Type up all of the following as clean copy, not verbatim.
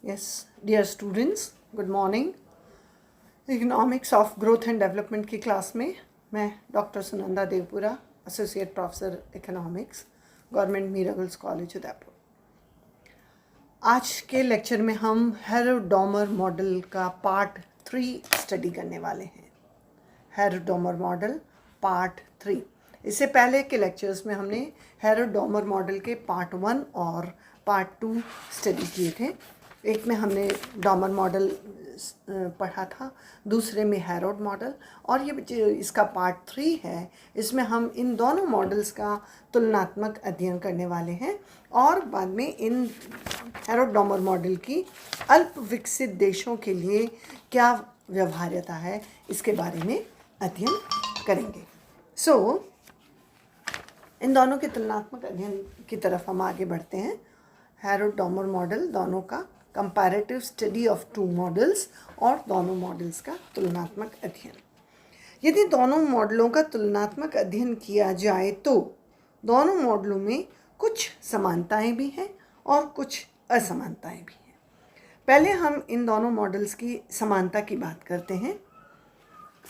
Yes, dear students, good morning. Economics of growth and development की class में मैं doctor Sunanda Devpura, associate professor economics, government Meera girls college Udaipur. आज के lecture में हम हेरोडोमर मॉडल का पार्ट 3 स्टडी करने वाले हैं। Harrod Domar model part 3। इससे पहले के लेक्चर्स में हमने हेरोडोमर मॉडल के पार्ट 1 और पार्ट 2 स्टडी किए थे। एक में हमने डोमर मॉडल पढ़ा था, दूसरे में हेरोड मॉडल, और ये इसका पार्ट 3 है। इसमें हम इन दोनों मॉडल्स का तुलनात्मक अध्ययन करने वाले हैं और बाद में इन हेरोडोमर मॉडल की अल्प विकसित देशों के लिए क्या व्यवहार्यता है इसके बारे में अध्ययन करेंगे। इन दोनों के तुलनात्मक अध्ययन की तरफ हम आगे बढ़ते हैं। हेरोडोमर मॉडल, दोनों का comparative study of two models और दोनों मॉडल्स का तुलनात्मक अध्ययन। यदि दोनों मॉडलों का तुलनात्मक अध्ययन किया जाए तो दोनों मॉडलों में कुछ समानताएं भी हैं और कुछ असमानताएं भी हैं। पहले हम इन दोनों मॉडल्स की समानता की बात करते हैं।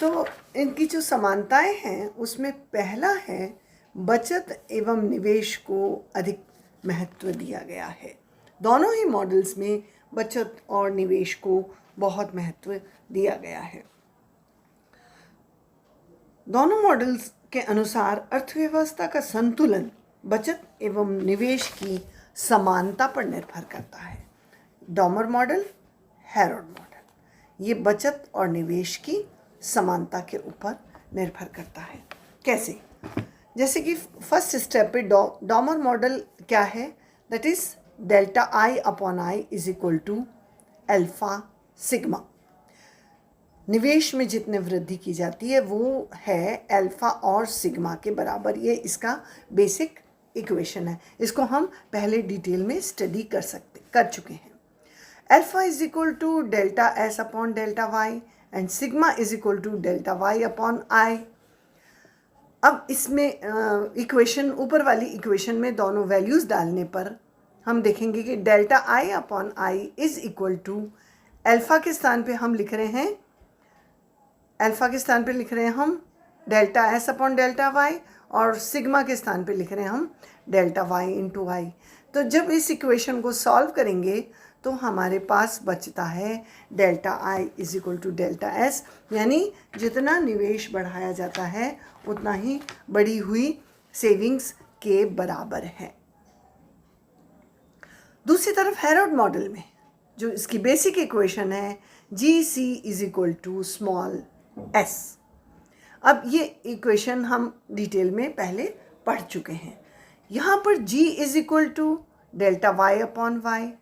तो इनकी जो समानताएं हैं उसमें पहला है, बचत एवं निवेश को अधिक महत्व दिया गया है। दोनों ही मॉडल्स में बचत और निवेश को बहुत महत्व दिया गया है। दोनों मॉडल्स के अनुसार अर्थव्यवस्था का संतुलन बचत एवं निवेश की समानता पर निर्भर करता है। डोमर मॉडल, हेरोड मॉडल, ये बचत और निवेश की समानता के ऊपर निर्भर करता है। कैसे? जैसे कि फर्स्ट स्टेप पे डोमर मॉडल क्या है, that is delta I upon I is equal to alpha sigma. निवेश में जितने वृद्धि की जाती है वो है अल्फा और सिग्मा के बराबर। ये इसका बेसिक इक्वेशन है। इसको हम पहले डिटेल में स्टडी कर चुके हैं। Alpha is equal to delta S upon delta Y and sigma is equal to delta Y upon I. अब इसमें इक्वेशन, ऊपर वाली इक्वेशन में दोनों वैल्यूज़ डालने पर हम देखेंगे कि delta I upon I is equal to alpha के स्थान पे हम लिख रहे हैं, अल्फा के स्थान पे लिख रहे हैं हम delta S upon delta Y, और सिग्मा के स्थान पे लिख रहे हैं हम डेल्टा वाई इंटू वाई। तो जब इस इक्वेशन को सॉल्व करेंगे तो हमारे पास बचता है delta I is equal to delta S, यानी जितना निवेश बढ़ाया जाता है उतना ही बढ़ी हुई सेविंग्स के बराबर है। दूसरी तरफ हेरोड मॉडल में जो इसकी बेसिक इक्वेशन है, G C is equal to small s. अब ये इक्वेशन हम डिटेल में पहले पढ़ चुके हैं। यहाँ पर G is equal to delta Y upon Y,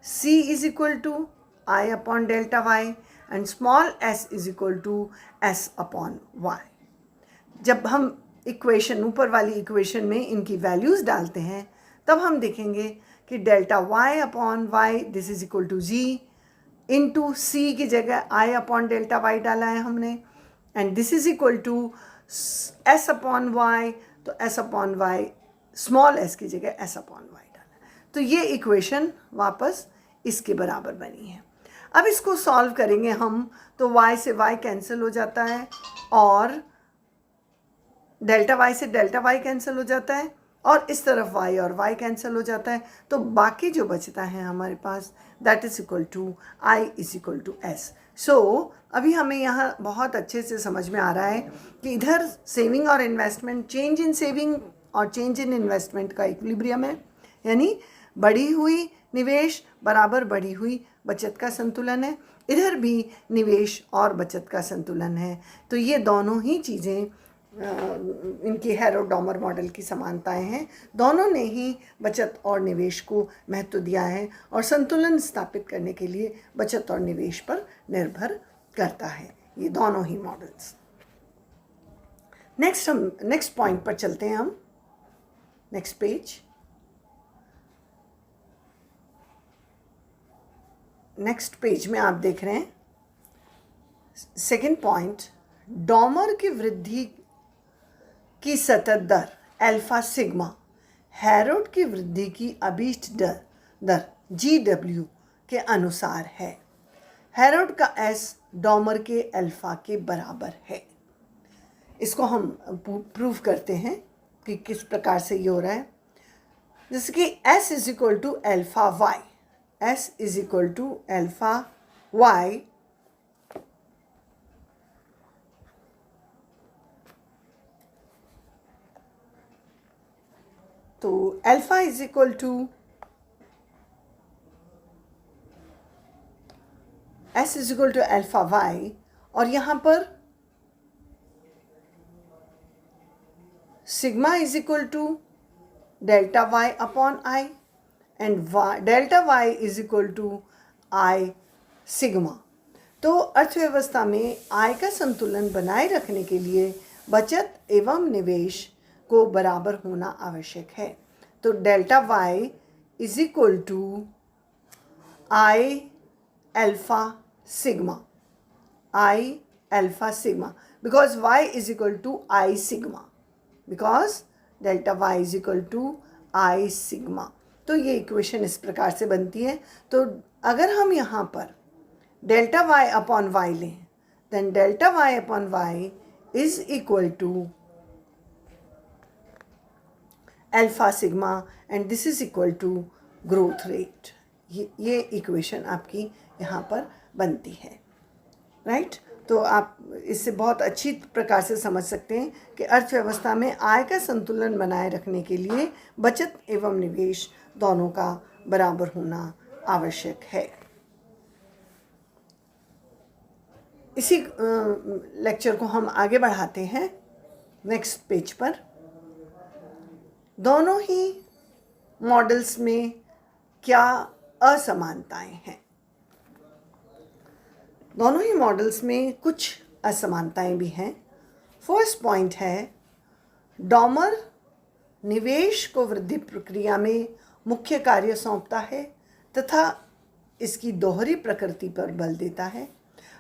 C is equal to I upon delta Y and small s is equal to S upon Y. जब हम इक्वेशन, ऊपर वाली इक्वेशन में इनकी वैल्यूज़ डालते हैं तब हम देखेंगे कि delta Y upon Y this is equal to G into C की जगह आई अपॉन डेल्टा वाई डाला है हमने, and this is equal to S upon Y, तो S upon Y small S की जगह एस अपॉन वाई डाला। तो ये इक्वेशन वापस इसके बराबर बनी है। अब इसको सॉल्व करेंगे हम तो y से y कैंसिल हो जाता है और डेल्टा y से डेल्टा y कैंसिल हो जाता है और इस तरफ y और y कैंसिल हो जाता है। तो बाकी जो बचता है हमारे पास that is equal to i is equal to s। So अभी हमें यहाँ बहुत अच्छे से समझ में आ रहा है कि इधर सेविंग और इन्वेस्टमेंट, चेंज इन सेविंग और चेंज इन इन्वेस्टमेंट का इक्विलिब्रियम है, यानी बढ़ी हुई निवेश बराबर बढ़ी हुई बचत का संतुलन है। इधर भी निवेश और बचत का संतुलन है। तो ये दोनों ही चीज़ें इनकी हेरोडोमर मॉडल की समानताएं हैं। दोनों ने ही बचत और निवेश को महत्व दिया है और संतुलन स्थापित करने के लिए बचत और निवेश पर निर्भर करता है ये दोनों ही मॉडल्स। नेक्स्ट पॉइंट पर चलते हैं हम। Next page. नेक्स्ट पेज में आप देख रहे हैं सेकेंड पॉइंट, डोमर की वृद्धि की सतत दर अल्फा सिग्मा, हेरोड की वृद्धि की अभीष्ट दर GW के अनुसार है। हेरोड का एस डॉमर के अल्फा के बराबर है। इसको हम प्रूव करते हैं कि किस प्रकार से ये हो रहा है। जैसे कि S is equal to alpha Y, S is equal to alpha Y, तो alpha is equal to S is equal to alpha Y, और यहाँ पर sigma is equal to delta Y upon I, and delta Y is equal to I sigma. तो अर्थव्यवस्था में आय का संतुलन बनाए रखने के लिए बचत एवं निवेश को बराबर होना आवश्यक है। तो delta Y is equal to I alpha sigma, I alpha sigma, because y is equal to I sigma, because delta Y is equal to I sigma. तो ये इक्वेशन इस प्रकार से बनती है। तो अगर हम यहाँ पर डेल्टा वाई अपॉन वाई लें, then delta Y upon Y is equal to alpha sigma, and this is equal to growth rate. ये इक्वेशन आपकी यहाँ पर बनती है, राइट। तो आप इससे बहुत अच्छी प्रकार से समझ सकते हैं कि अर्थव्यवस्था में आय का संतुलन बनाए रखने के लिए बचत एवं निवेश दोनों का बराबर होना आवश्यक है। इसी लेक्चर को हम आगे बढ़ाते हैं नेक्स्ट पेज पर। दोनों ही मॉडल्स में क्या असमानताएं हैं? दोनों ही मॉडल्स में कुछ असमानताएं भी हैं। फर्स्ट पॉइंट है, डॉमर निवेश को वृद्धि प्रक्रिया में मुख्य कार्य सौंपता है तथा इसकी दोहरी प्रकृति पर बल देता है,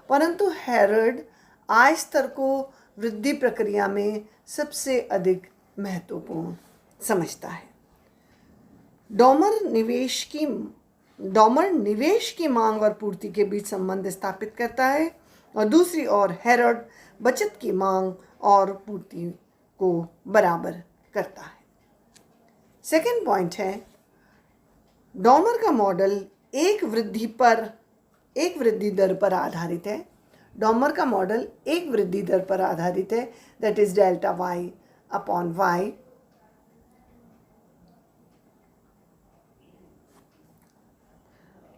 परंतु हेरोड आय स्तर को वृद्धि प्रक्रिया में सबसे अधिक महत्वपूर्ण समझता है। डॉमर निवेश की मांग और पूर्ति के बीच संबंध स्थापित करता है, और दूसरी ओर हेरोड बचत की मांग और पूर्ति को बराबर करता है। सेकेंड पॉइंट है, डॉमर का मॉडल एक वृद्धि दर पर आधारित है। डॉमर का मॉडल एक वृद्धि दर पर आधारित है, that is delta Y upon Y.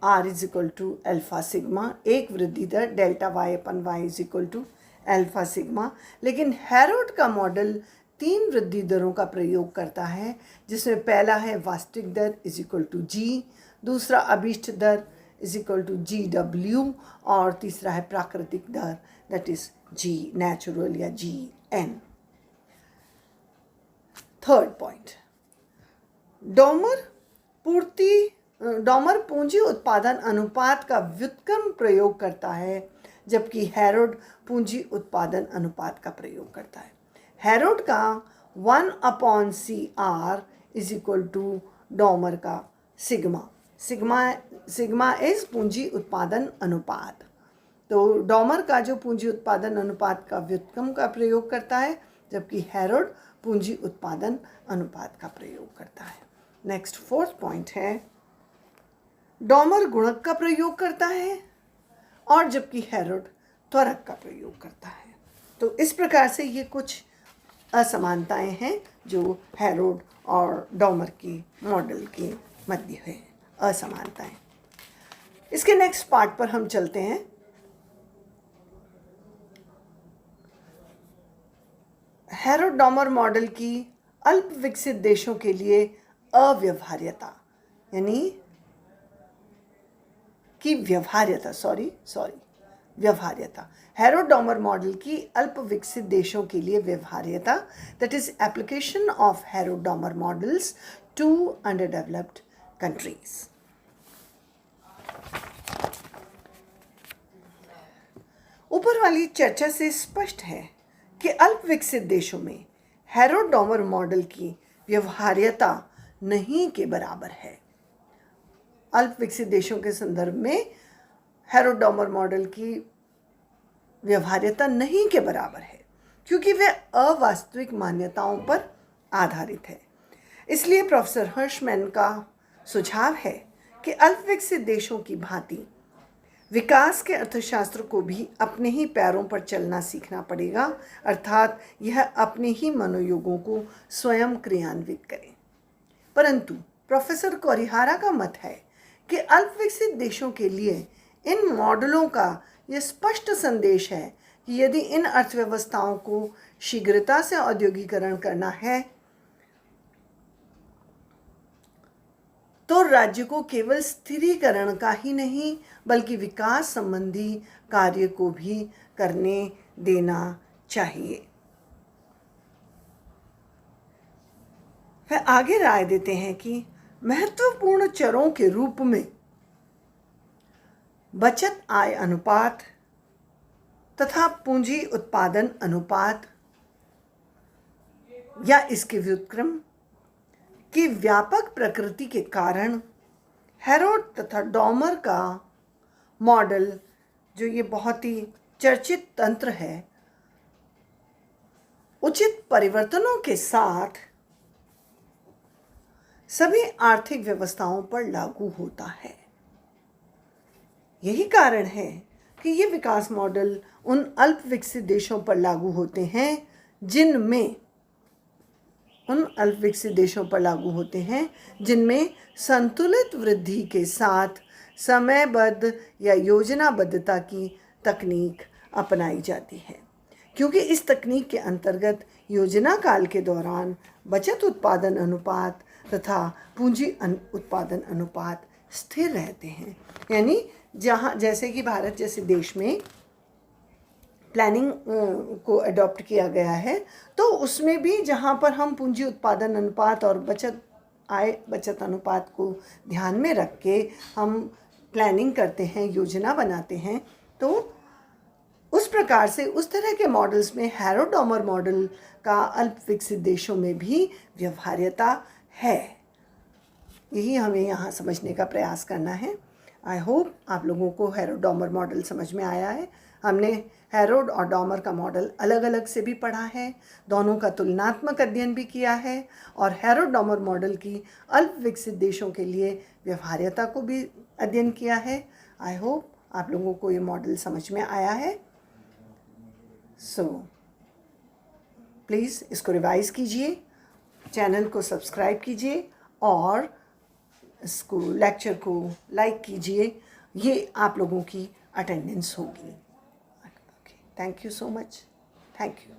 R is equal to alpha sigma, एक वृद्धि दर delta Y upon Y is equal to alpha sigma. लेकिन हेरोड का मॉडल 3 वृद्धि दरों का प्रयोग करता है, जिसमें पहला है वास्तविक दर इज इक्वल टू जी, दूसरा अभीष्ट दर is equal to G W, और तीसरा है प्राकृतिक दर दैट इज जी नेचुरल या G N. Third point, Domar पूंजी उत्पादन अनुपात का व्युत्क्रम प्रयोग करता है, जबकि हेरोड पूंजी उत्पादन अनुपात का प्रयोग करता है। हेरोड का 1/CR is equal to Domar का सिग्मा। सिग्मा इज पूंजी उत्पादन अनुपात। तो डॉमर का जो पूंजी उत्पादन अनुपात का व्युत्क्रम का प्रयोग करता है, जबकि हेरोड पूंजी उत्पादन अनुपात का प्रयोग करता है। नेक्स्ट फोर्थ पॉइंट है, डॉमर गुणक का प्रयोग करता है, और जबकि हेरोड त्वरक का प्रयोग करता है। तो इस प्रकार से ये कुछ असमानताएं हैं जो हेरोड और डॉमर की मॉडल के मध्य है, असमानताएं। इसके नेक्स्ट पार्ट पर हम चलते हैं। हेरोड डॉमर मॉडल की अल्प विकसित देशों के लिए अव्यवहार्यता, यानी की व्यवहार्यता, व्यवहार्यता। हेरोड डॉमर मॉडल की अल्प विकसित देशों के लिए व्यवहार्यता, that is application of Harrod Domar models to underdeveloped countries. ऊपर वाली चर्चा से स्पष्ट है कि अल्प विकसित देशों में हेरोड डॉमर मॉडल की व्यवहार्यता नहीं के बराबर है। अल्प विकसित देशों के संदर्भ में हेरोडोमर मॉडल की व्यवहार्यता नहीं के बराबर है, क्योंकि वह अवास्तविक मान्यताओं पर आधारित है। इसलिए प्रोफेसर हर्शमैन का सुझाव है कि अल्प विकसित देशों की भांति विकास के अर्थशास्त्र को भी अपने ही पैरों पर चलना सीखना पड़ेगा, अर्थात यह अपने ही मनोयोगों को स्वयं क्रियान्वित करें। परंतु प्रोफेसर कोरिहारा का मत है कि अल्प विकसित देशों के लिए इन मॉडलों का यह स्पष्ट संदेश है कि यदि इन अर्थव्यवस्थाओं को शीघ्रता से औद्योगिकरण करना है तो राज्य को केवल स्थिरीकरण का ही नहीं बल्कि विकास संबंधी कार्य को भी करने देना चाहिए। वह आगे राय देते हैं कि महत्वपूर्ण चरों के रूप में बचत आय अनुपात तथा पूंजी उत्पादन अनुपात या इसके व्युत्क्रम की व्यापक प्रकृति के कारण हेरोड तथा डॉमर का मॉडल, जो ये बहुत ही चर्चित तंत्र है, उचित परिवर्तनों के साथ सभी आर्थिक व्यवस्थाओं पर लागू होता है। यही कारण है कि ये विकास मॉडल उन अल्प विकसित देशों पर लागू होते हैं जिनमें संतुलित वृद्धि के साथ समयबद्ध या योजनाबद्धता की तकनीक अपनाई जाती है, क्योंकि इस तकनीक के अंतर्गत योजना काल के दौरान बचत उत्पादन अनुपात तथा पूंजी उत्पादन अनुपात स्थिर रहते हैं। यानी जैसे कि भारत जैसे देश में प्लानिंग को अडॉप्ट किया गया है, तो उसमें भी जहाँ पर हम पूंजी उत्पादन अनुपात और बचत अनुपात को ध्यान में रख के हम प्लानिंग करते हैं, योजना बनाते हैं, तो उस प्रकार से उस तरह के मॉडल्स में हेरोडोमर मॉडल का अल्प विकसित देशों में भी व्यवहार्यता है। यही हमें यहाँ समझने का प्रयास करना है। आई होप आप लोगों को हेरोडोमर मॉडल समझ में आया है। हमने हेरोड और डॉमर का मॉडल अलग अलग से भी पढ़ा है, दोनों का तुलनात्मक अध्ययन भी किया है और हेरोड डॉमर मॉडल की अल्प विकसित देशों के लिए व्यवहार्यता को भी अध्ययन किया है। आई होप आप लोगों को ये मॉडल समझ में आया है। सो प्लीज़ इसको रिवाइज़ कीजिए, चैनल को सब्सक्राइब कीजिए और इसको लेक्चर को लाइक कीजिए। ये आप लोगों की अटेंडेंस होगी। Thank you so much. Thank you.